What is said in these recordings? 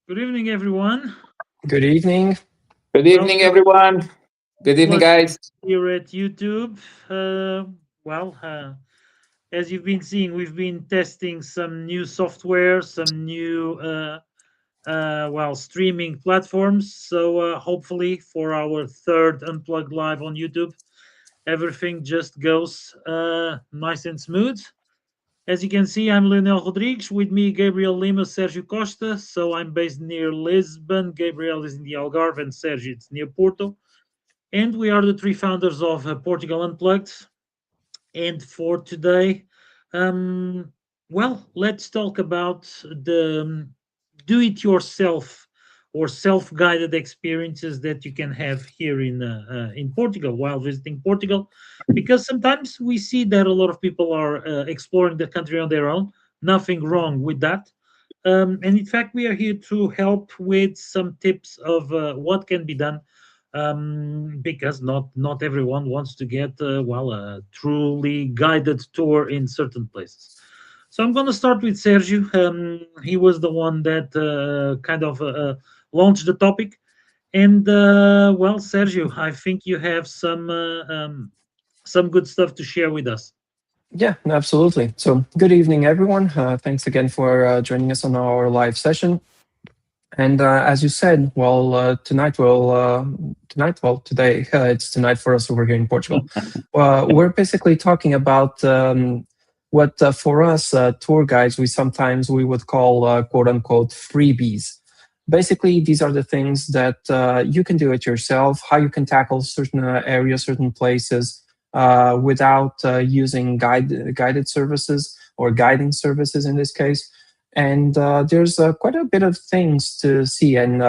Good evening, everyone. Good evening. Good evening, Welcome. everyone. Good evening, Unplugged guys. here at YouTube. Well, as you've been seeing, we've been testing some new software, some new, streaming platforms. So hopefully, for our third Unplugged live on YouTube, everything just goes nice and smooth. As you can see, I'm Leonel Rodrigues. With me, Gabriel Lima, Sergio Costa. So I'm based near Lisbon. Gabriel is in the Algarve, and Sergio is near Porto. And we are the three founders of Portugal Unplugged. And for today, um, let's talk about the do it yourself or self guided experiences that you can have here in Portugal while visiting Portugal. Because sometimes we see that a lot of people are exploring the country on their own. Nothing wrong with that. And in fact, we are here to help with some tips of what can be done, because not everyone wants to get a truly guided tour in certain places. So I'm going to start with Sergio. He was the one that launched the topic, and Sergio, I think you have some good stuff to share with us. Yeah, absolutely. So, good evening, everyone. Thanks again for joining us on our live session. And as you said, today, it's tonight for us over here in Portugal. We're basically talking about what for us tour guides we would call quote unquote freebies. Basically, these are the things that you can do it yourself, how you can tackle certain areas, certain places without using guided services or guiding services in this case. And there's quite a bit of things to see. And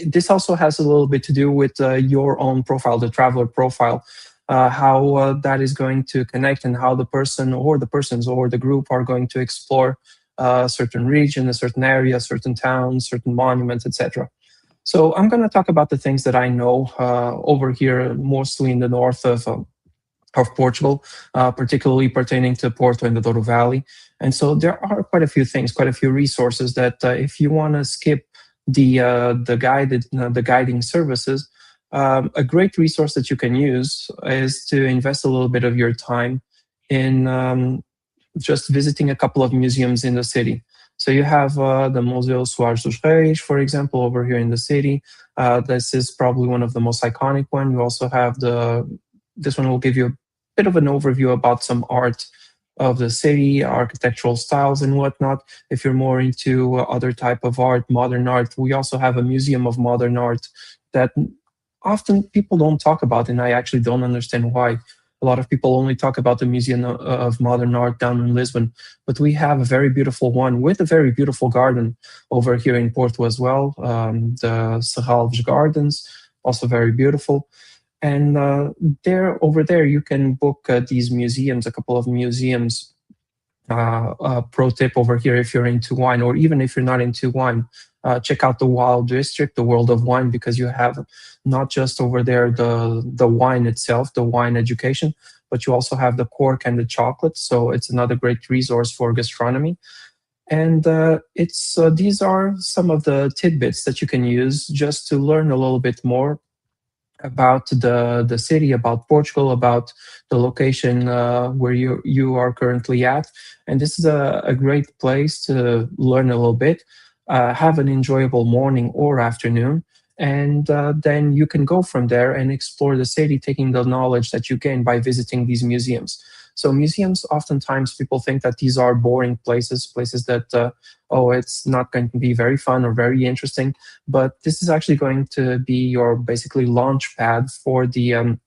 this also has a little bit to do with your own profile, the traveler profile, how that is going to connect and how the person or the persons or the group are going to explore a certain region, a certain area, certain towns, certain monuments, etc. So I'm going to talk about the things that I know over here, mostly in the north of Portugal, particularly pertaining to Porto and the Douro Valley. And so there are quite a few things, quite a few resources that if you want to skip the guiding services, a great resource that you can use is to invest a little bit of your time in just visiting a couple of museums in the city. So you have the Museu Soares dos Reis, for example, over here in the city. This is probably one of the most iconic one. You also have this one will give you a bit of an overview about some art of the city, architectural styles and whatnot. If you're more into other type of art, modern art, we also have a museum of modern art that often people don't talk about, and I actually don't understand why. A lot of people only talk about the Museum of Modern Art down in Lisbon, but we have a very beautiful one with a very beautiful garden over here in Porto as well. The Serralves Gardens, also very beautiful. And over there, you can book these museums, a couple of museums. Pro tip over here, if you're into wine, or even if you're not into wine, check out the Wild District, the World of Wine, because you have not just over there the wine itself, the wine education, but you also have the cork and the chocolate. So it's another great resource for gastronomy. And it's these are some of the tidbits that you can use just to learn a little bit more about the city, about Portugal, about the location where you are currently at. And this is a great place to learn a little bit, have an enjoyable morning or afternoon, and then you can go from there and explore the city, taking the knowledge that you gain by visiting these museums. So museums, oftentimes people think that these are boring places that it's not going to be very fun or very interesting, but this is actually going to be your basically launch pad for the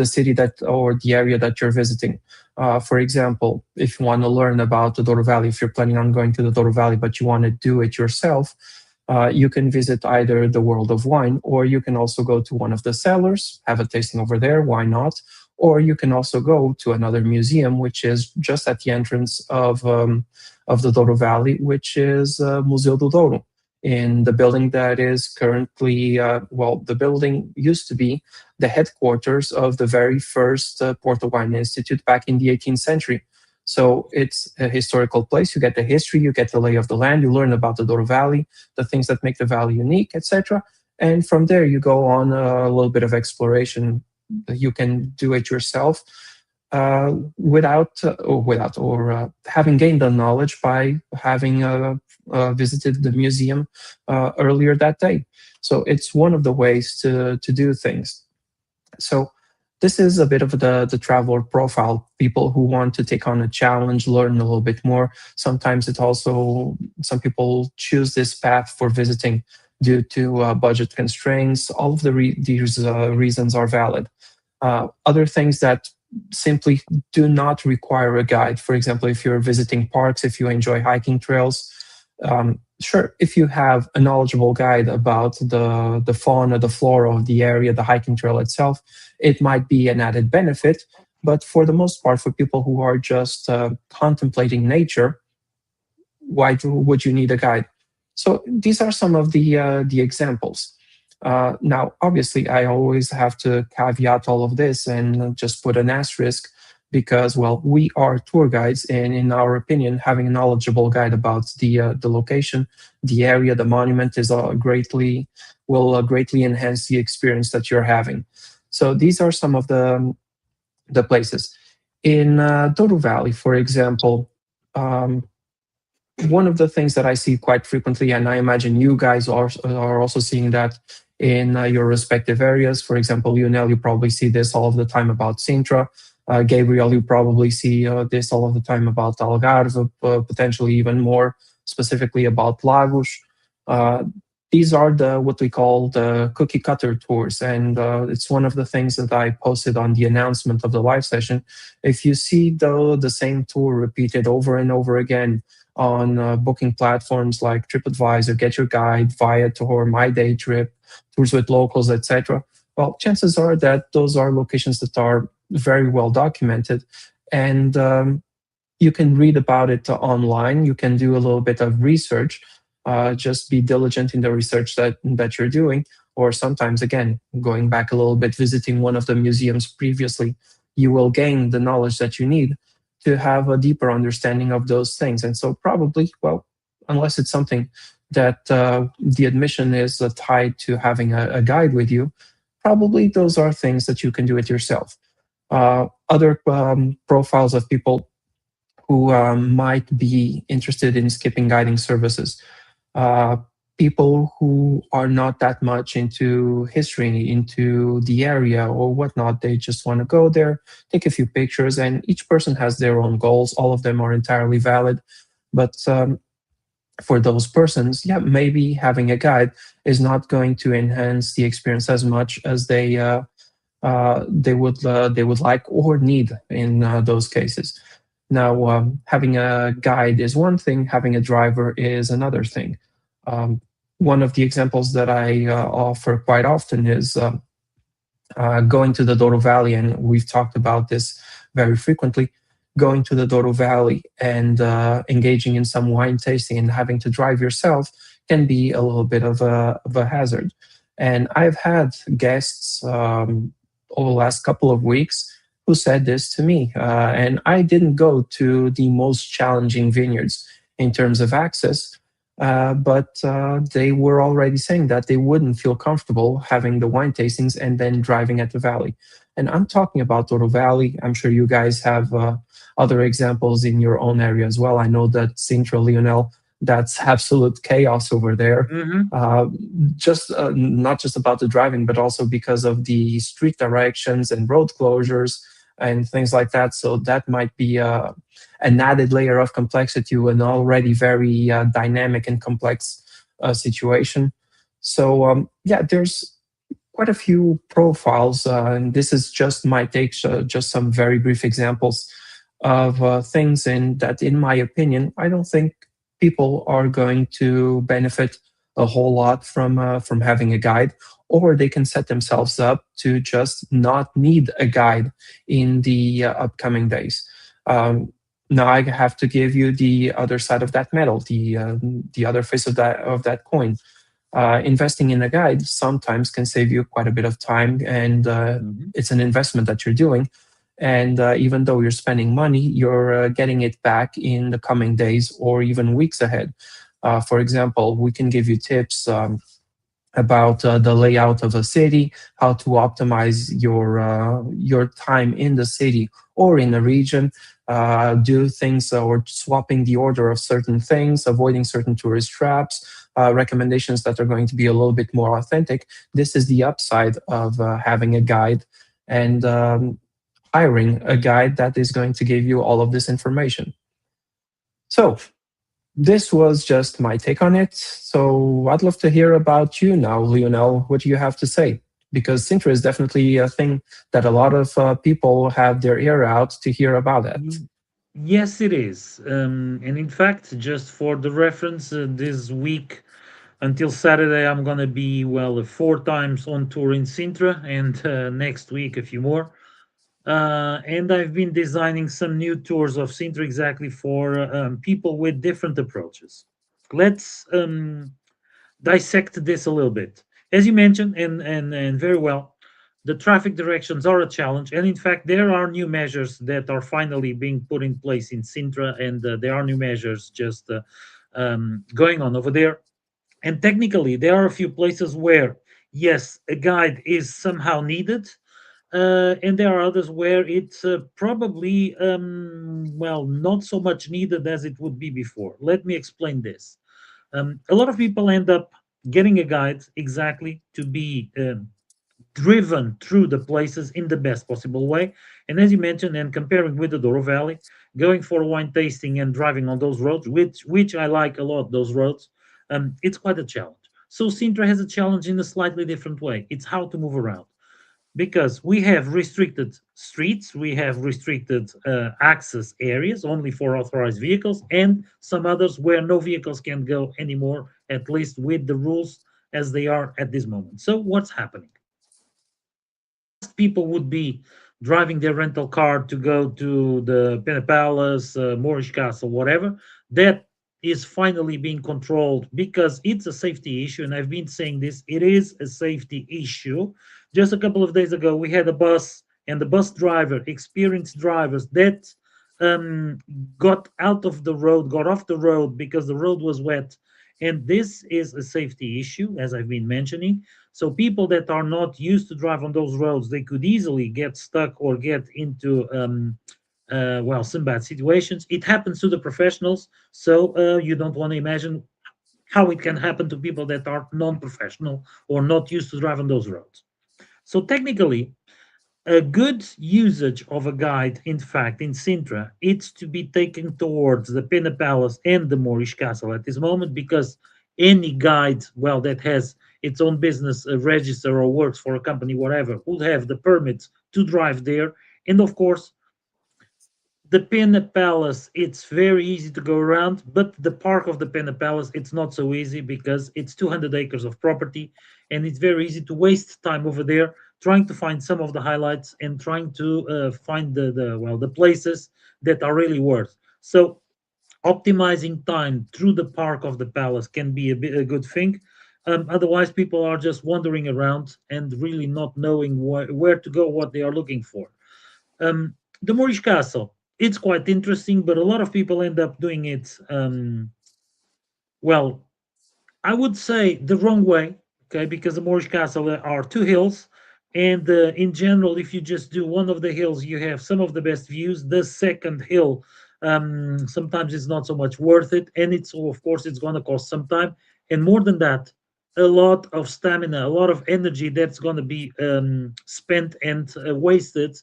city that or the area that you're visiting. For example, if you want to learn about the Douro Valley, if you're planning on going to the Douro Valley but you want to do it yourself, you can visit either the World of Wine, or you can also go to one of the cellars, have a tasting over there. Why not? Or you can also go to another museum, which is just at the entrance of the Douro Valley, which is Museu do Douro, in the building that is currently, the building used to be the headquarters of the very first Porto Wine Institute back in the 18th century. So it's a historical place. You get the history, you get the lay of the land, you learn about the Douro Valley, the things that make the valley unique, etc. And from there, you go on a little bit of exploration. You can do it yourself without having gained the knowledge by having visited the museum earlier that day. So it's one of the ways to do things. So this is a bit of the traveler profile, people who want to take on a challenge, learn a little bit more. Sometimes it also, some people choose this path for visiting due to budget constraints. All of these reasons are valid. Other things that simply do not require a guide. For example, if you're visiting parks, if you enjoy hiking trails, sure, if you have a knowledgeable guide about the fauna, the flora of the area, the hiking trail itself, it might be an added benefit. But for the most part, for people who are just contemplating nature, would you need a guide? So these are some of the examples. Now, obviously, I always have to caveat all of this and just put an asterisk because, well, we are tour guides, and in our opinion, having a knowledgeable guide about the location, the area, the monument is greatly enhance the experience that you're having. So these are some of the places in Douro Valley, for example. One of the things that I see quite frequently, and I imagine you guys are also seeing that in your respective areas. For example, Lionel, you probably see this all of the time about Sintra. Gabriel, you probably see this all of the time about Algarve, potentially even more specifically about Lagos. Uh, these are what we call the cookie cutter tours, and it's one of the things that I posted on the announcement of the live session. If you see the same tour repeated over and over again on booking platforms like TripAdvisor, Get Your Guide, Viator, My Day Trip, Tours with Locals, etc., well, chances are that those are locations that are very well documented, and you can read about it online. You can do a little bit of research. Just be diligent in the research that you're doing, or sometimes, again, going back a little bit, visiting one of the museums previously, you will gain the knowledge that you need to have a deeper understanding of those things. And so, probably, well, unless it's something that the admission is tied to having a guide with you, probably those are things that you can do it yourself. Other profiles of people who might be interested in skipping guiding services. Uh, People who are not that much into history, into the area or whatnot. They just want to go there, take a few pictures, and each person has their own goals. All of them are entirely valid. But for those persons, yeah, maybe having a guide is not going to enhance the experience as much as they would like or need in those cases. Now, having a guide is one thing, having a driver is another thing. One of the examples that I offer quite often is going to the Douro Valley, and we've talked about this very frequently. Going to the Douro Valley and engaging in some wine tasting and having to drive yourself can be a little bit of a hazard. And I've had guests over the last couple of weeks who said this to me. And I didn't go to the most challenging vineyards in terms of access, but they were already saying that they wouldn't feel comfortable having the wine tastings and then driving at the valley. And I'm talking about Douro Valley. I'm sure you guys have other examples in your own area as well. I know that Sintra, Lionel, that's absolute chaos over there. Just not just about the driving, but also because of the street directions and road closures and things like that. So that might be an added layer of complexity to an already very dynamic and complex situation. So yeah, there's quite a few profiles, and this is just my take, just some very brief examples of things, and that, in my opinion, I don't think people are going to benefit a whole lot from having a guide, or they can set themselves up to just not need a guide in the upcoming days. Now I have to give you the other side of that medal, the other face of that coin. Investing in a guide sometimes can save you quite a bit of time, and it's an investment that you're doing. And even though you're spending money, you're getting it back in the coming days or even weeks ahead. For example, we can give you tips about the layout of a city, how to optimize your time in the city or in a region, do things or swapping the order of certain things, avoiding certain tourist traps, recommendations that are going to be a little bit more authentic. This is the upside of having a guide and hiring a guide that is going to give you all of this information. So this was just my take on it. So I'd love to hear about you now, Lionel. What do you have to say? Because Sintra is definitely a thing that a lot of people have their ear out to hear about it. Yes, it is. And in fact, just for the reference, this week until Saturday, I'm going to be, well, 4 times on tour in Sintra, and next week, a few more. And I've been designing some new tours of Sintra exactly for people with different approaches. Let's dissect this a little bit. As you mentioned, and very well, the traffic directions are a challenge, and in fact, there are new measures that are finally being put in place in Sintra, and there are new measures just going on over there. And technically, there are a few places where, yes, a guide is somehow needed, and there are others where it's probably, well, not so much needed as it would be before. Let me explain this. A lot of people end up getting a guide exactly to be driven through the places in the best possible way. And as you mentioned, and comparing with the Douro Valley, going for wine tasting and driving on those roads, which I like a lot, those roads, it's quite a challenge. So Sintra has a challenge in a slightly different way. It's how to move around because we have restricted streets, we have restricted access areas only for authorized vehicles, and some others where no vehicles can go anymore, at least with the rules as they are at this moment. So, what's happening? In the past, people would be driving their rental car to go to the Pena Palace, Moorish Castle, whatever. That is finally being controlled because it's a safety issue. And I've been saying this, it is a safety issue. Just a couple of days ago, we had a bus and the bus driver, experienced drivers, that um, got out of the road, got off the road because the road was wet. And this is a safety issue, as I've been mentioning. So people that are not used to drive on those roads, they could easily get stuck or get into well, some bad situations. It happens to the professionals, so you don't want to imagine how it can happen to people that are non-professional or not used to drive on those roads. So technically, a good usage of a guide, in fact, in Sintra, it's to be taken towards the Pena Palace and the Moorish Castle at this moment because any guide, well, that has its own business register or works for a company, whatever, would have the permits to drive there. And of course, the Pena Palace, it's very easy to go around, but the park of the Pena Palace, it's not so easy because it's 200 acres of property, and it's very easy to waste time over there trying to find some of the highlights and trying to find the well the places that are really worth. So optimizing time through the park of the palace can be a good thing. Otherwise, people are just wandering around and really not knowing where to go, what they are looking for. The Moorish Castle, it's quite interesting, but a lot of people end up doing it, well, I would say the wrong way, okay, because the Moorish Castle are two hills. And in general, if you just do one of the hills, you have some of the best views. The second hill, sometimes it's not so much worth it. And it's, of course, it's going to cost some time. And more than that, a lot of stamina, a lot of energy that's going to be spent and wasted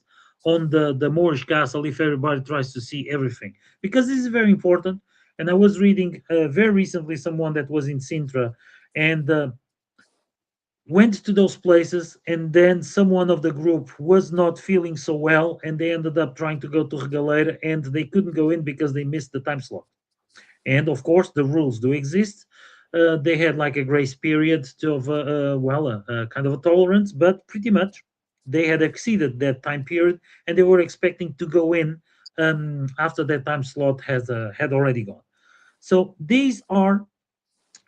on the Moorish Castle if everybody tries to see everything. Because this is very important. And I was reading very recently someone that was in Sintra and went to those places, and then someone of the group was not feeling so well, and they ended up trying to go to Regaleira, and they couldn't go in because they missed the time slot. And of course, the rules do exist. They had like a grace period to of well, kind of a tolerance, but pretty much they had exceeded that time period, and they were expecting to go in after that time slot has had already gone. So these are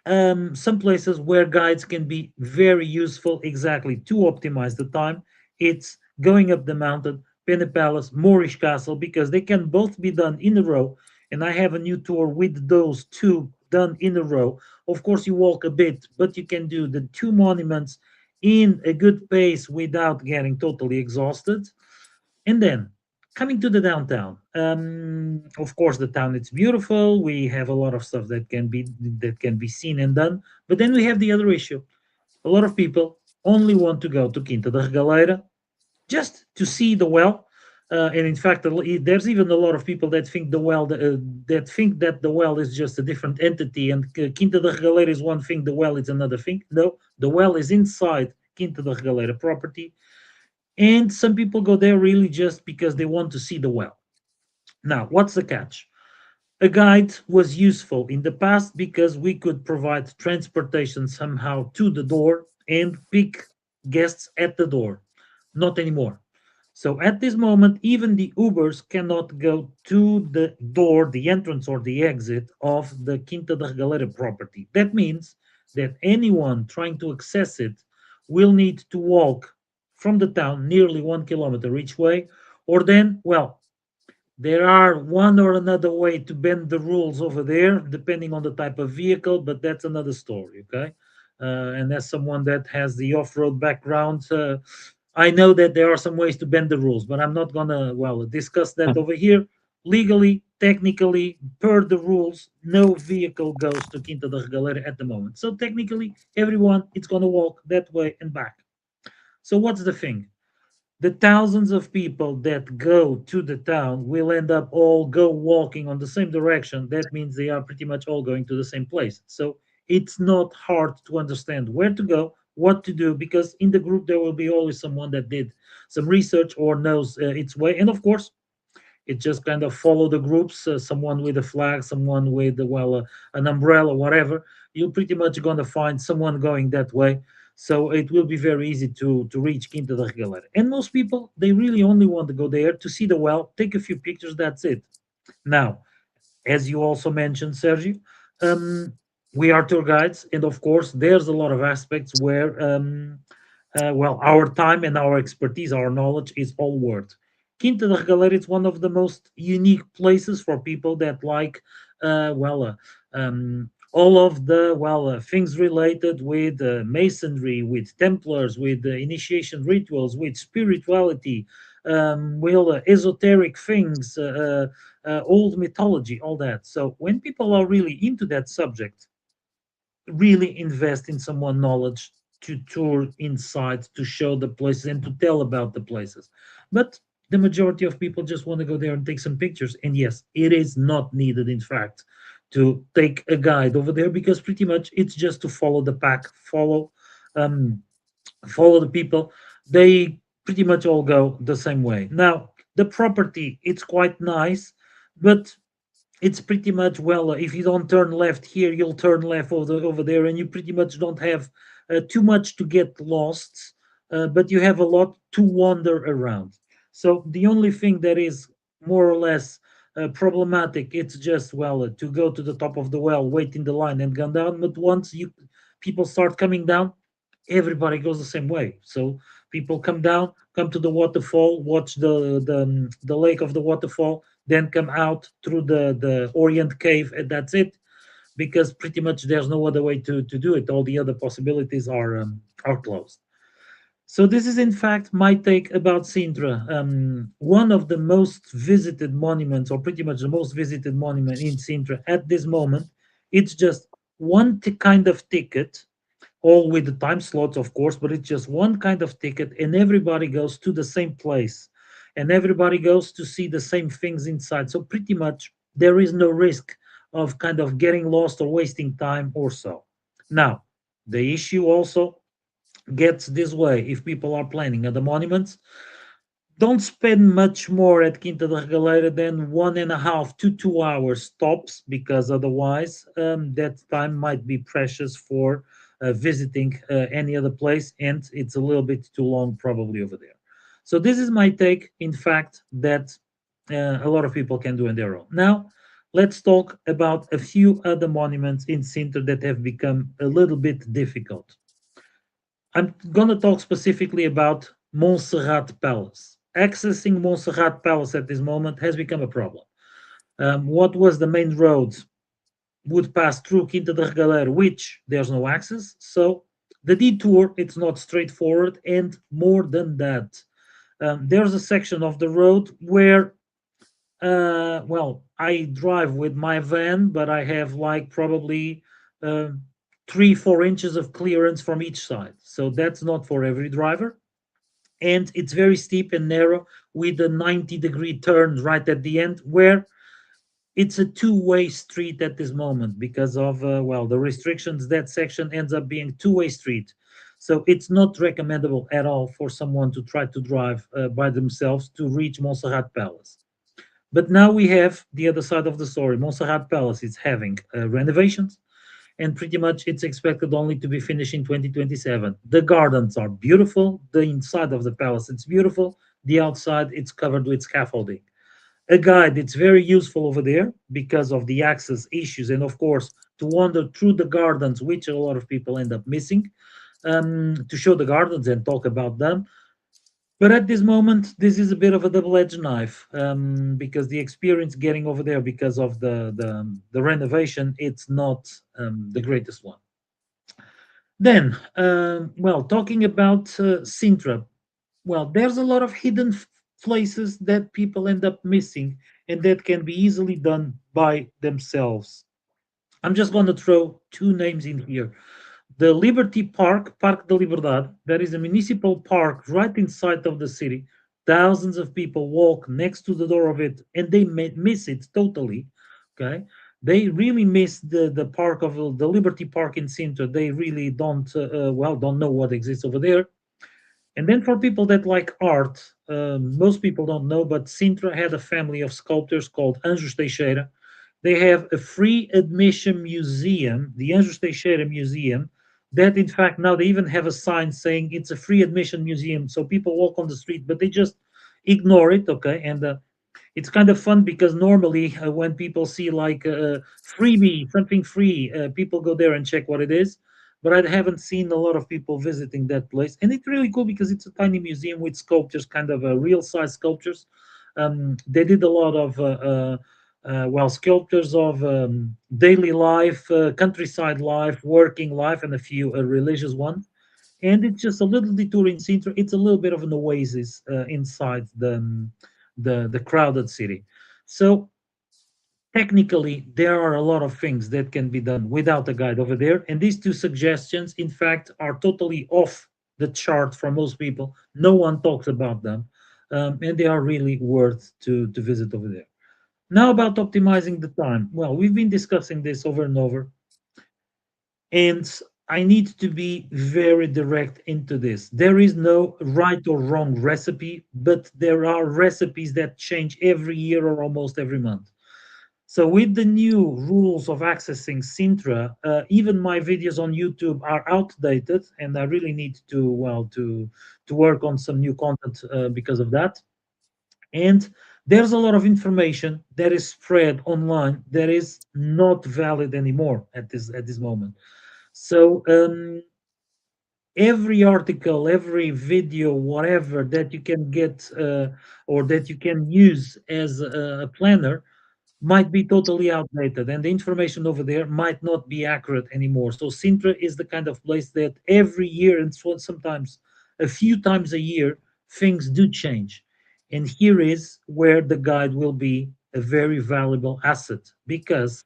some places where guides can be very useful exactly to optimize the time. It's going up the mountain, Penne Palace, Moorish Castle, because they can both be done in a row. And I have a new tour with those two done in a row. Of course, you walk a bit, but you can do the two monuments in a good pace without getting totally exhausted. And then coming to the downtown, of course, the town it's beautiful. We have a lot of stuff that can be seen and done. But then we have the other issue. A lot of people only want to go to Quinta da Regaleira just to see the well. And in fact, there's even a lot of people that think that think that the well is just a different entity, and Quinta da Regaleira is one thing, the well is another thing. No, the well is inside Quinta da Regaleira property, and some people go there really just because they want to see the well. Now, what's the catch? A guide was useful in the past because we could provide transportation somehow to the door and pick guests at the door. Not anymore. So at this moment, even the Ubers cannot go to the door, the entrance or the exit of the Quinta da Galera property. That means that anyone trying to access it will need to walk from the town nearly 1 kilometer each way, or then, well, there are one or another way to bend the rules over there, depending on the type of vehicle, but that's another story, okay? And as someone that has the off-road background, I know that there are some ways to bend the rules, but I'm not gonna, well, discuss that over here. Legally, technically, per the rules, no vehicle goes to Quinta da Galera at the moment. So technically, everyone it's gonna walk that way and back. So what's the thing? The thousands of people that go to the town will end up all go walking on the same direction. That means they are pretty much all going to the same place. So it's not hard to understand where to go, what to do, because in the group there will be always someone that did some research or knows its way. And of course, it just kind of follow the groups. Someone with a flag, someone with an umbrella, whatever. You're pretty much going to find someone going that way. So it will be very easy to reach Quinta da Regalera. And most people they really only want to go there to see the well, take a few pictures. That's it. Now, as you also mentioned, Sergio, um, we are tour guides, and of course, there's a lot of aspects where, well, our time and our expertise, our knowledge is all worth. Quinta da Regaleira is one of the most unique places for people that like, all of the things related with masonry, with Templars, with initiation rituals, with spirituality, esoteric things. Old mythology, all that. So when people are really into that subject, really invest in someone knowledge to tour inside, to show the places and to tell about the places. But the majority of people just want to go there and take some pictures. And yes, it is not needed, in fact, to take a guide over there because pretty much it's just to follow the pack, um, follow the people. They pretty much all go the same way. Now, the property, it's quite nice, but it's pretty much if you don't turn left here, you'll turn left over there, and you pretty much don't have too much to get lost, but you have a lot to wander around. So the only thing that is more or less problematic, it's just to go to the top of the well, wait in the line, and go down. But once you people start coming down, everybody goes the same way. So people come down, come to the waterfall, watch the lake of the waterfall, then come out through the Orient Cave, and that's it. Because pretty much there's no other way to do it. All the other possibilities are closed. So this is in fact my take about Sintra. One of the most visited monuments, or pretty much the most visited monument in Sintra at this moment. It's just one kind of ticket, all with the time slots, of course, but it's just one kind of ticket, and everybody goes to the same place, and everybody goes to see the same things inside. So pretty much there is no risk of kind of getting lost or wasting time or so. Now, the issue also gets this way: if people are planning at the monuments, don't spend much more at Quinta da Regaleira than 1.5 to 2 hours tops, because otherwise that time might be precious for visiting any other place, and it's a little bit too long probably over there. So this is my take. In fact, that a lot of people can do on their own. Now, let's talk about a few other monuments in Sintra that have become a little bit difficult. I'm going to talk specifically about Montserrat Palace. accessing Montserrat Palace at this moment has become a problem. What was the main road would pass through Quinta da Regaleira, which there's no access. So the detour, it's not straightforward. And more than that, there's a section of the road where, well, I drive with my van, but I have like probably uh, 3, 4 inches of clearance from each side. So that's not for every driver. And it's very steep and narrow with a 90-degree turn right at the end where it's a two-way street at this moment because of well, the restrictions. That section ends up being two-way street, so it's not recommendable at all for someone to try to drive by themselves to reach Montserrat Palace. But now we have the other side of the story. Montserrat Palace is having renovations, and pretty much it's expected only to be finished in 2027. The gardens are beautiful, the inside of the palace it's beautiful, the outside it's covered with scaffolding. A guide, it's very useful over there because of the access issues, and of course to wander through the gardens, which a lot of people end up missing, to show the gardens and talk about them. But at this moment this is a bit of a double-edged knife, because the experience getting over there because of the renovation, it's not the greatest one. Then, well, talking about Sintra, well, there's a lot of hidden places that people end up missing and that can be easily done by themselves. I'm just going to throw two names in here. The Liberty Park, Parque da Liberdade, that is a municipal park right inside of the city. Thousands of people walk next to the door of it and they miss it totally. Okay. They really miss the park of the Liberty Park in Sintra. They really don't, well, don't know what exists over there. And then for people that like art, most people don't know, but Sintra had a family of sculptors called Anjos Teixeira. They have a free admission museum, the Anjos Teixeira Museum, that in fact now they even have a sign saying it's a free admission museum. So people walk on the street, but they just ignore it, okay? And it's kind of fun because normally when people see like a freebie, something free, people go there and check what it is. But I haven't seen a lot of people visiting that place, and it's really cool because it's a tiny museum with sculptures, kind of real size sculptures. They did a lot of well, sculptures of daily life, countryside life, working life, and a few religious ones. And it's just a little detour in Sintra. It's a little bit of an oasis inside the crowded city. So technically, there are a lot of things that can be done without a guide over there. And these two suggestions, in fact, are totally off the chart for most people. No one talks about them, and they are really worth to visit over there. Now about optimizing the time. Well, we've been discussing this over and over, and I need to be very direct into this. There is no right or wrong recipe, but there are recipes that change every year or almost every month. So with the new rules of accessing Sintra, even my videos on YouTube are outdated, and I really need to, well, to work on some new content because of that. And there's a lot of information that is spread online that is not valid anymore at this moment. So every article, every video, whatever that you can get or that you can use as a planner might be totally outdated, and the information over there might not be accurate anymore. So Sintra is the kind of place that every year, and so sometimes a few times a year, things do change. And here is where the guide will be a very valuable asset, because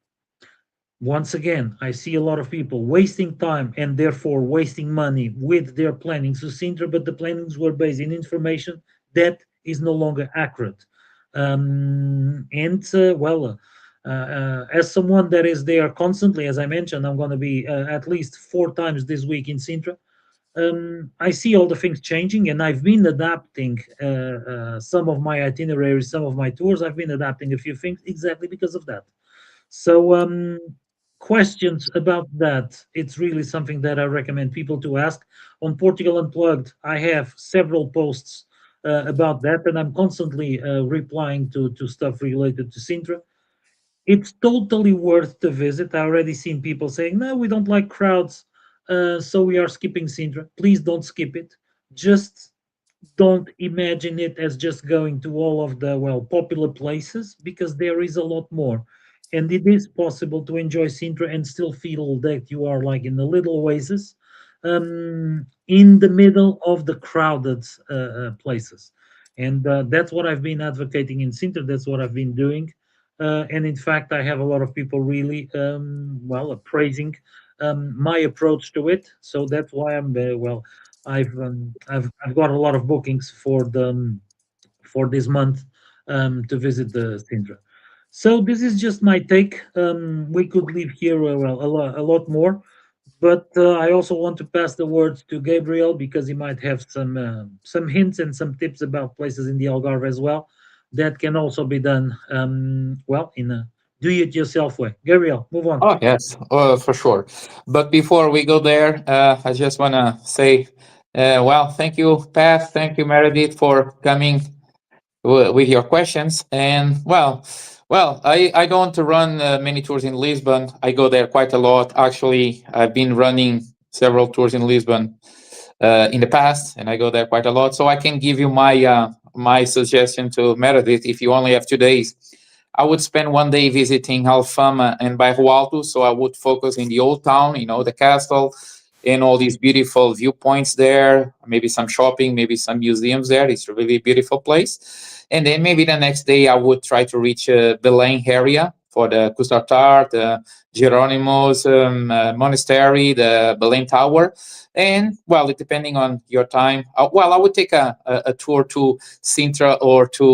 once again, I see a lot of people wasting time and therefore wasting money with their planning to Sintra, but the plannings were based in information that is no longer accurate. And well, as someone that is there constantly, as I mentioned, I'm going to be at least 4 times this week in Sintra. I see all the things changing, and I've been adapting some of my itineraries, some of my tours. I've been adapting a few things exactly because of that. So, questions about that, it's really something that I recommend people to ask. On Portugal Unplugged, I have several posts about that, and I'm constantly replying to stuff related to Sintra. It's totally worth the visit. I already seen people saying, no, we don't like crowds, so we are skipping Sintra. Please don't skip it. Just don't imagine it as just going to all of the popular places, because there is a lot more, and it is possible to enjoy Sintra and still feel that you are like in the little oasis, in the middle of the crowded places. And that's what I've been advocating in Sintra. That's what I've been doing. And in fact, I have a lot of people really praising my approach to it. So that's why I'm I've got a lot of bookings for this month to visit the Sintra. So this is just my take. We could leave here a lot more, but I also want to pass the word to Gabriel, because he might have some hints and some tips about places in the Algarve as well that can also be done in a do-it-yourself way. Gabriel, move on. Oh, yes, for sure. But before we go there, I just want to say, well, thank you, Pat. Thank you, Meredith, for coming with your questions. And I don't run many tours in Lisbon. I go there quite a lot. Actually, I've been running several tours in Lisbon in the past, and I go there quite a lot. So I can give you my suggestion to Meredith. If you only have 2 days, I would spend one day visiting Alfama and Bairro Alto. So I would focus in the old town, the castle, and all these beautiful viewpoints there. Maybe some shopping, maybe some museums there. It's a really beautiful place. And then maybe the next day I would try to reach Belém area for the Custartar, the Geronimo's monastery, the Belém Tower. And depending on your time, I would take a tour to Sintra or to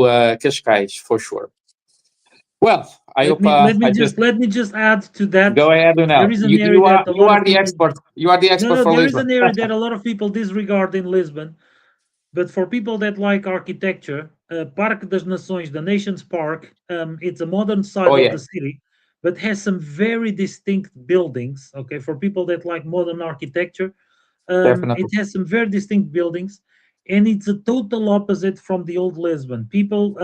Cascais for sure. Well, I hope I just Let me just add to that. go ahead There now. is an You area you are that a you lot are of the people expert. You are the no expert no for there is Lisbon. an area that a lot of people disregard in Lisbon. But for people that like architecture, Parque das Nações, the Nations Park, it's a modern Oh side of yeah, the city, but has some very distinct buildings. Okay, for people that like modern architecture, it definitely. has some very distinct buildings, and it's a total opposite from the old Lisbon. People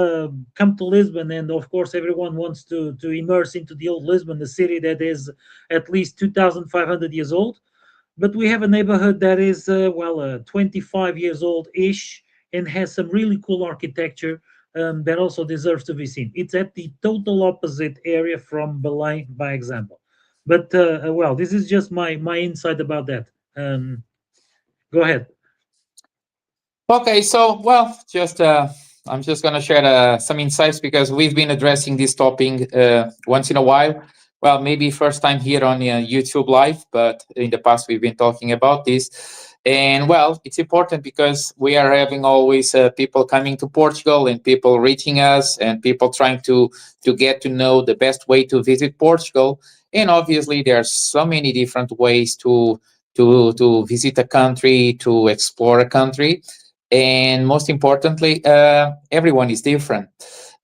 come to Lisbon, and of course, everyone wants to immerse into the old Lisbon, the city that is at least 2,500 years old. But we have a neighborhood that is 25 years old ish, and has some really cool architecture that also deserves to be seen. It's at the total opposite area from Belém, by example. But this is just my insight about that. Go ahead. Okay, so just I'm just gonna share some insights because we've been addressing this topic once in a while. Well, maybe first time here on YouTube Live, but in the past we've been talking about this. And it's important because we are having always people coming to Portugal and people reaching us and people trying to get to know the best way to visit Portugal. And obviously, there are so many different ways to visit a country, to explore a country, and most importantly, everyone is different.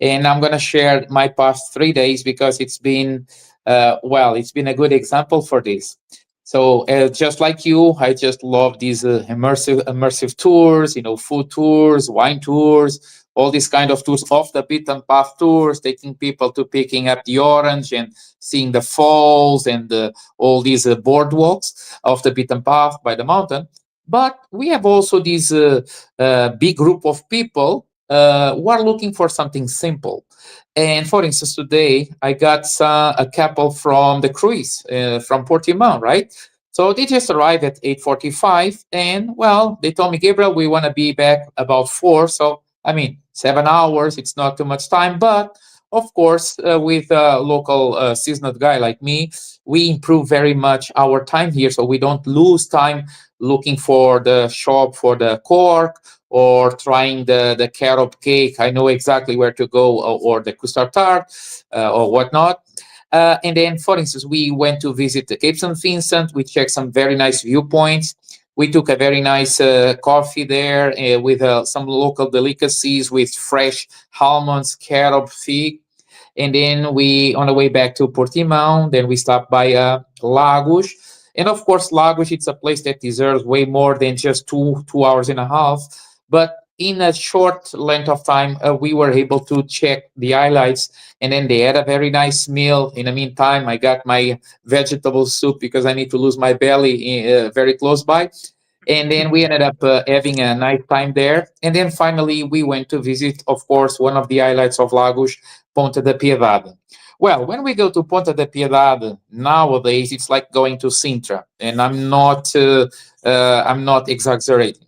And I'm going to share my past 3 days because it's been it's been a good example for this. So just like you, I just love these immersive tours, food tours, wine tours, all these kind of tours, off the beaten path tours, taking people to picking up the orange and seeing the falls and all these boardwalks off the beaten path by the mountain. But we have also this big group of people who are looking for something simple. And for instance, today I got a couple from the cruise from Portimão, right? So they just arrived at 8:45, and they told me, Gabriel, we want to be back about 4. So I mean, 7 hours. It's not too much time, but of course, with a local seasoned guy like me, we improve very much our time here, so we don't lose time looking for the shop for the cork or trying the carob cake. I know exactly where to go, or the custard tart or whatnot. And then, for instance, we went to visit the Cape St. Vincent. We checked some very nice viewpoints. We took a very nice coffee there with some local delicacies with fresh almonds, carob, fig. And then on the way back to Portimão, then we stopped by Lagos. And of course, Lagos, it's a place that deserves way more than just 2 hours and a half. But in a short length of time, we were able to check the highlights. And then they had a very nice meal. In the meantime, I got my vegetable soup because I need to lose my belly very close by. And then we ended up having a nice time there. And then finally, we went to visit, of course, one of the highlights of Lagos, Ponta da Piedade. Well, when we go to Ponta da Piedade nowadays, it's like going to Sintra, and I'm not exaggerating.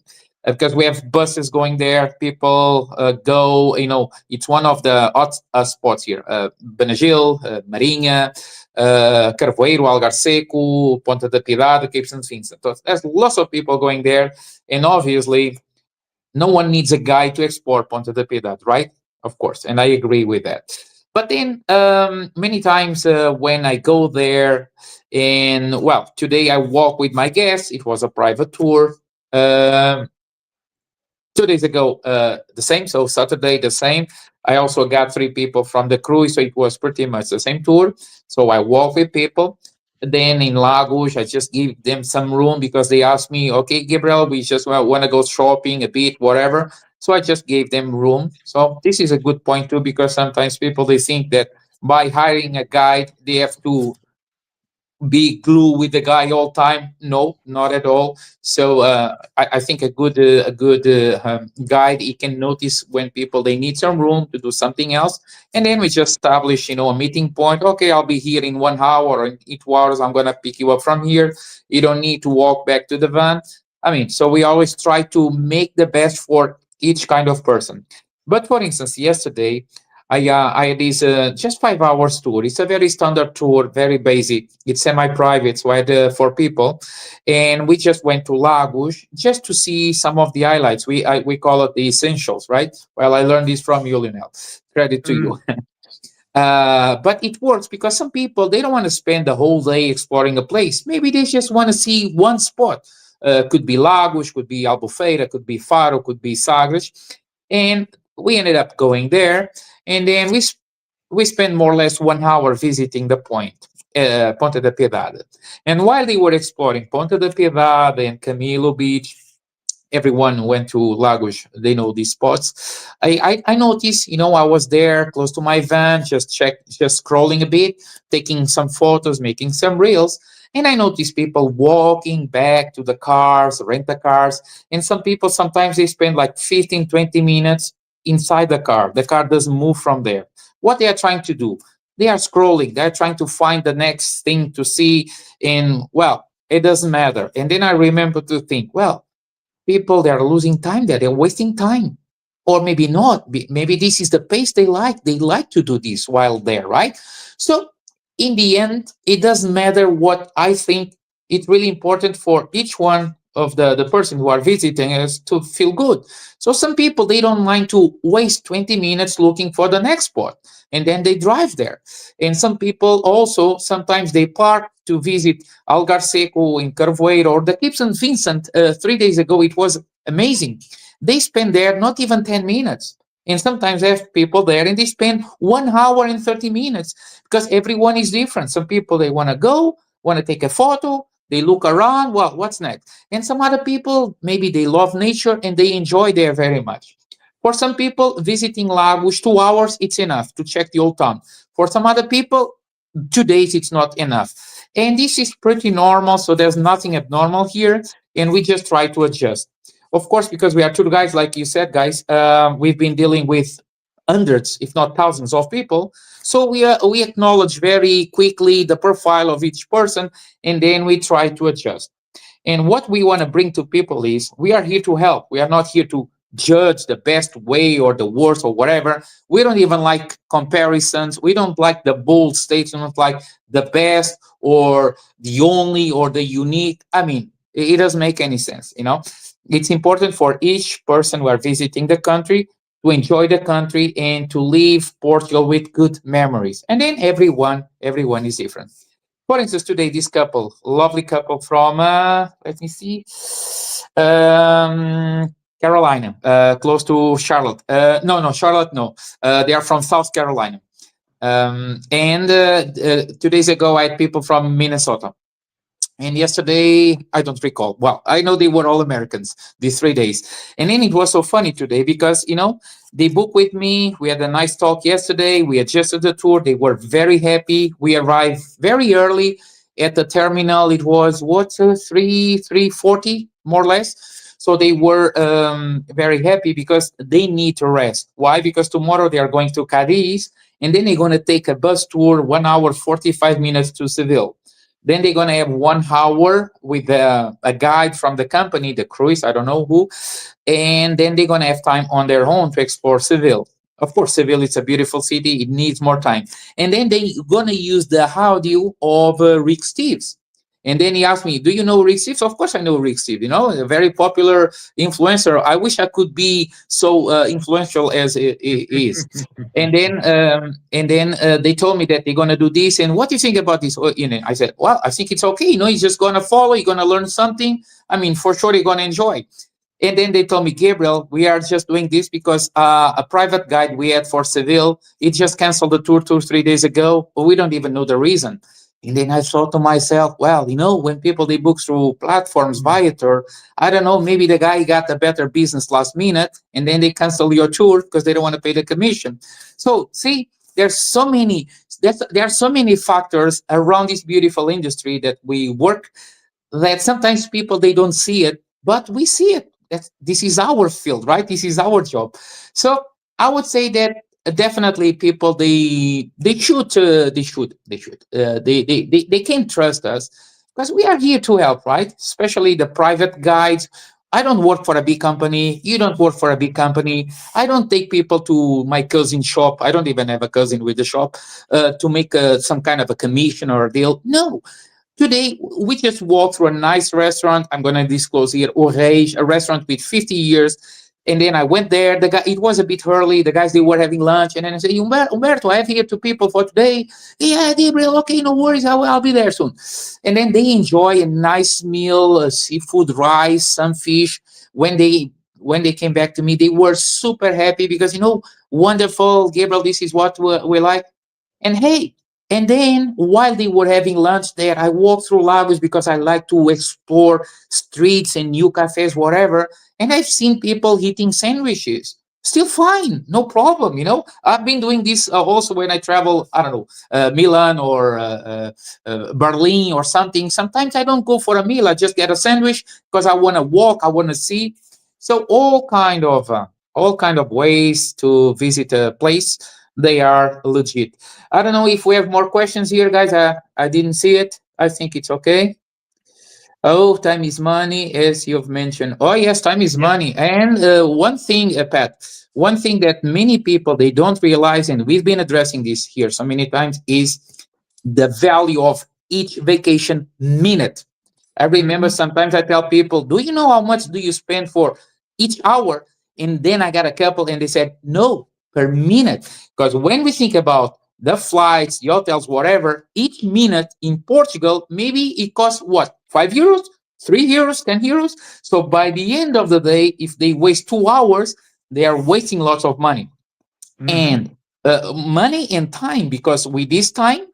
Because we have buses going there, people go. It's one of the hot spots here: Benagil, Marinha, Carvoeiro, Algar Seco, Ponta da Piedade, Cape St. Vincent. So there's lots of people going there, and obviously, no one needs a guide to explore Ponta da Piedade, right? Of course, and I agree with that. But then many times when I go there, and well, today I walk with my guests. It was a private tour. Um 2 days ago, the same. So Saturday, the same. I also got 3 people from the cruise, so it was pretty much the same tour. So I walk with people. Then in Lagos, I just give them some room because they asked me, okay, Gabriel, we just want to go shopping a bit, whatever. So I just gave them room. So this is a good point too, because sometimes people they think that by hiring a guide, they have to be glue with the guy all time. No, not at all. So I think a good guide, he can notice when people they need some room to do something else, and then we just establish a meeting point. Okay, I'll be here in 1 hour or in 2 hours. I'm gonna pick you up from here. You don't need to walk back to the van. I mean, so we always try to make the best for each kind of person. But for instance, yesterday I had this just 5 hours tour. It's a very standard tour, very basic. It's semi-private, so I had 4 people, and we just went to Lagos just to see some of the highlights. We call it the essentials, right? Well, I learned this from you, Lionel. Credit to you. Mm. But it works because some people they don't want to spend the whole day exploring a place. Maybe they just want to see one spot. Could be Lagos, could be Albufeira, could be Faro, could be Sagres, and we ended up going there, and then we spent more or less 1 hour visiting the point, Ponta da Piedade. And while they were exploring Ponta da Piedade and Camilo Beach, everyone went to Lagos. They know these spots. I noticed, I was there close to my van, just scrolling a bit, taking some photos, making some reels. And I noticed people walking back to the cars, rent the cars. And some people, sometimes they spend like 15, 20 minutes inside the car. The car doesn't move from there. What they are trying to do? They are scrolling. They're trying to find the next thing to see. And well, it doesn't matter. And then I remember to think, well, people they are losing time there, they're wasting time, or maybe not, maybe this is the pace they like to do this while there, right? So in the end it doesn't matter. What I think it's really important for each one of the person who are visiting us to feel good. So some people they don't mind to waste 20 minutes looking for the next spot, and then they drive there. And some people also sometimes they park to visit Algar Seco in Carvoeiro or the Cape St. Vincent. 3 days ago, it was amazing. They spend there not even 10 minutes. And sometimes I have people there and they spend 1 hour and 30 minutes because everyone is different. Some people, they want to go, want to take a photo, they look around, well, what's next? And some other people, maybe they love nature and they enjoy there very much. For some people, visiting Lagos, 2 hours, it's enough to check the old town. For some other people, 2 days, it's not enough. And this is pretty normal, so there's nothing abnormal here, and we just try to adjust. Of course, because we are tour guys, like you said, guys, we've been dealing with hundreds, if not thousands of people. So we acknowledge very quickly the profile of each person, and then we try to adjust. And what we want to bring to people is we are here to help. We are not here to judge the best way or the worst or whatever. We don't even like comparisons. We don't like the bold statements like the best or the only or the unique. I mean, it doesn't make any sense. It's important for each person who are visiting the country to enjoy the country and to leave Portugal with good memories. And then everyone is different. For instance, today, this couple, lovely couple from, let me see, Carolina, close to Charlotte. No, Charlotte, no. They are from South Carolina. And 2 days ago, I had people from Minnesota. And yesterday, I don't recall. Well, I know they were all Americans these 3 days. And then it was so funny today because, they booked with me. We had a nice talk yesterday. We adjusted the tour. They were very happy. We arrived very early. At the terminal, it was what, 340 more or less. So they were very happy because they need to rest. Why? Because tomorrow they are going to Cadiz, and then they're going to take a bus tour, 1 hour 45 minutes to Seville. Then they're going to have 1 hour with a guide from the company, the cruise, I don't know who, and then they're going to have time on their own to explore Seville. Of course, Seville is a beautiful city. It needs more time. And then they're going to use the audio of Rick Steves. And then he asked me, do you know Rick Steves? Of course I know Rick Steves, a very popular influencer. I wish I could be so influential as he is. And then they told me that they're going to do this. And what do you think about this? I said, well, I think it's okay. He's just going to follow. You're going to learn something. I mean, for sure, you're going to enjoy. And then they told me, Gabriel, we are just doing this because a private guide we had for Seville, it just canceled the tour 2 or 3 days ago, but we don't even know the reason. And then I thought to myself, well, when people, they book through platforms, Viator, I don't know, maybe the guy got a better business last minute, and then they cancel your tour because they don't want to pay the commission. So see, there are so many factors around this beautiful industry that we work that sometimes people, they don't see it, but we see it. This is our field, right? This is our job. So I would say that definitely people, they can trust us because we are here to help, right? Especially the private guides. I don't work for a big company. You don't work for a big company. I don't take people to my cousin's shop. I don't even have a cousin with the shop to make some kind of a commission or a deal. No. Today, we just walked through a nice restaurant. I'm going to disclose here, Orage, a restaurant with 50 years. And then I went there. The guy, it was a bit early. The guys, they were having lunch. And then I said, Umberto, I have here 2 people for today. Yeah, Gabriel, okay, no worries. I'll be there soon. And then they enjoy a nice meal, seafood, rice, some fish. When they came back to me, they were super happy because, wonderful, Gabriel, this is what we like. And hey, and then while they were having lunch there, I walked through Lagos because I like to explore streets and new cafes, whatever. And I've seen people eating sandwiches. Still fine, no problem, I've been doing this also when I travel, I don't know, Milan or Berlin or something. Sometimes I don't go for a meal. I just get a sandwich because I want to walk, I want to see. So all kind of ways to visit a place, they are legit. I don't know if we have more questions here, guys. I didn't see it. I think it's okay. Oh, time is money, as you've mentioned. Oh, yes, time is money. And one thing, Pat, one thing that many people, they don't realize, and we've been addressing this here so many times, is the value of each vacation minute. I remember sometimes I tell people, do you know how much do you spend for each hour? And then I got a couple and they said, no, per minute. Because when we think about the flights, the hotels, whatever, each minute in Portugal, maybe it costs what? 5 euros, 3 euros, 10 euros. So by the end of the day, if they waste 2 hours, they are wasting lots of money. And money and time, because with this time,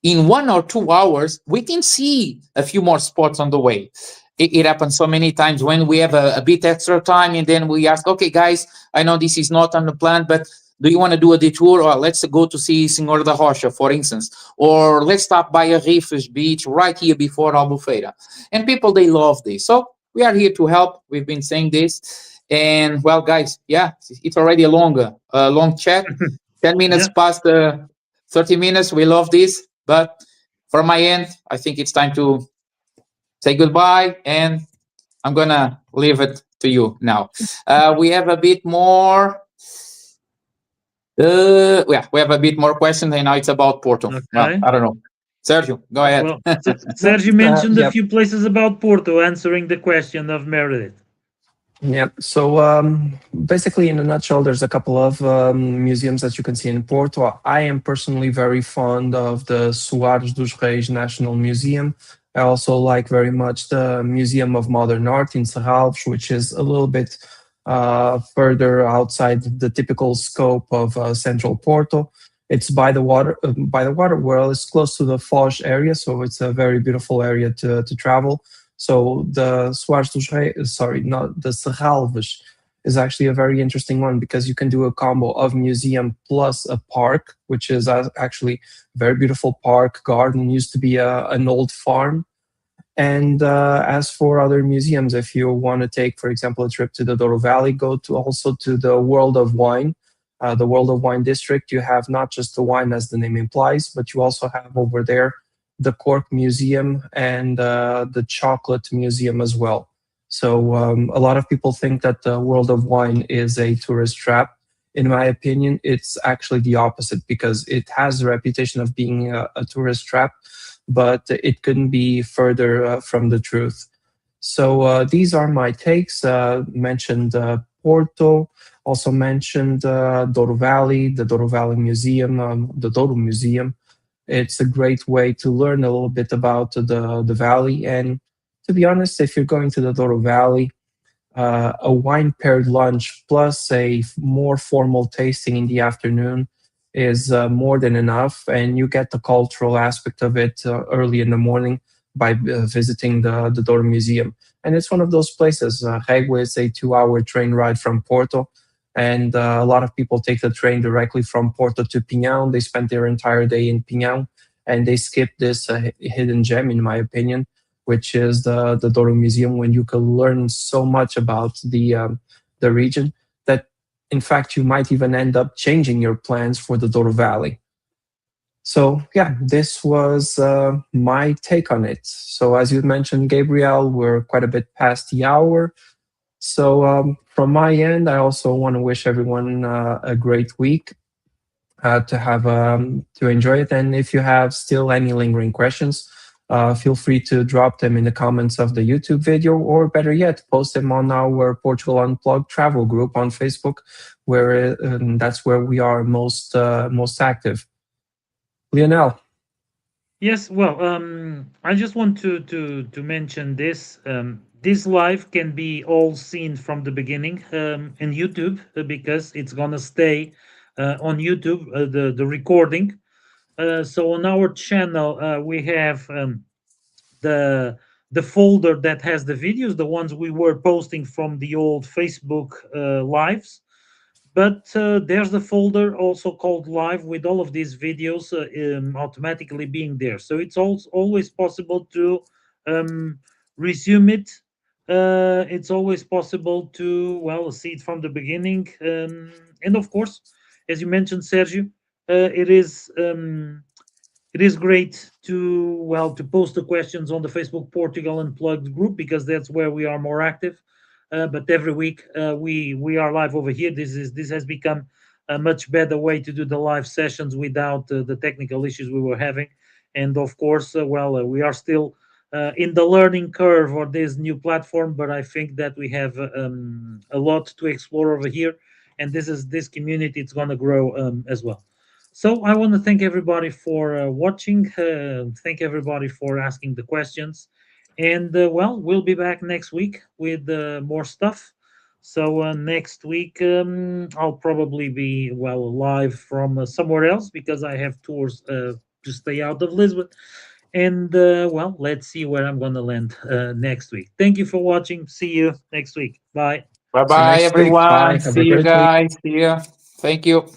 in 1 or 2 hours, we can see a few more spots on the way. It happens so many times when we have a bit extra time and then we ask, okay, guys, I know this is not on the plan, but do you want to do a detour? Or let's go to see Senhor da Rocha, for instance. Or let's stop by a Rifes beach right here before Albufeira. And people, they love this. So we are here to help. We've been saying this. And well, guys, yeah, it's already a long chat. 10 minutes past 30 minutes. We love this. But from my end, I think it's time to say goodbye. And I'm going to leave it to you now. We have a bit more. We have a bit more questions, and now it's about Porto. Okay. Well, I don't know. Sergio, go ahead. Well, Sergio mentioned a Yep. few places about Porto, answering the question of Meredith. Yeah. So basically, in a nutshell, there's a couple of museums that you can see in Porto. I am personally very fond of the Soares dos Reis National Museum. I also like very much the Museum of Modern Art in Serralves, which is a little bit further outside the typical scope of central Porto. It's by the water. Well, it's close to the Foz area, so it's a very beautiful area to travel. So the Soares dos Reis, sorry, not the Serralves, is actually a very interesting one because you can do a combo of museum plus a park, which is actually a very beautiful park garden. Used to be an old farm. And as for other museums, if you want to take, for example, a trip to the Douro Valley, go to also to the World of Wine, the World of Wine district. You have not just the wine, as the name implies, but you also have over there the Cork Museum and the Chocolate Museum as well. So a lot of people think that the World of Wine is a tourist trap. In my opinion, it's actually the opposite because it has the reputation of being a tourist trap, but it couldn't be further from the truth. So these are my takes. Mentioned Porto, also mentioned Douro Valley, the Douro Valley Museum, the Douro Museum. It's a great way to learn a little bit about the valley. And to be honest, if you're going to the Douro Valley, a wine paired lunch plus a more formal tasting in the afternoon is more than enough, and you get the cultural aspect of it early in the morning by visiting the Douro Museum. And it's one of those places. Régua is a 2-hour train ride from Porto, and a lot of people take the train directly from Porto to Pinhão. They spend their entire day in Pinhão, and they skip this hidden gem, in my opinion, which is the Douro Museum, when you can learn so much about the region that, in fact, you might even end up changing your plans for the Douro Valley. So yeah, this was my take on it. So as you mentioned, Gabriel, we're quite a bit past the hour. So from my end, I also want to wish everyone a great week. To enjoy it, and if you have still any lingering questions, feel free to drop them in the comments of the YouTube video, or better yet, post them on our Portugal Unplugged travel group on Facebook, where that's where we are most active. Lionel. Yes, well, I just want to mention this. This live can be all seen from the beginning in YouTube because it's gonna stay on YouTube, the recording. So on our channel, we have the the folder that has the videos, the ones we were posting from the old Facebook lives. But there's the folder also called live with all of these videos automatically being there. So it's also always possible to um, resume it. It's always possible to, well, see it from the beginning. And of course, as you mentioned, Sergio, it is great to, well, to post the questions on the Facebook Portugal Unplugged group because that's where we are more active. But every week we are live over here. This has become a much better way to do the live sessions without the technical issues we were having. And of course, we are still in the learning curve of this new platform, but I think that we have a lot to explore over here, and this community it's going to grow as well. So I want to thank everybody for watching. Thank everybody for asking the questions. And we'll be back next week with more stuff. So next week I'll probably be live from somewhere else because I have tours to stay out of Lisbon. And let's see where I'm going to land next week. Thank you for watching. See you next week. Bye. Bye See you bye, next week. Bye. everyone. Have See a you great week. guys. See you. Thank you.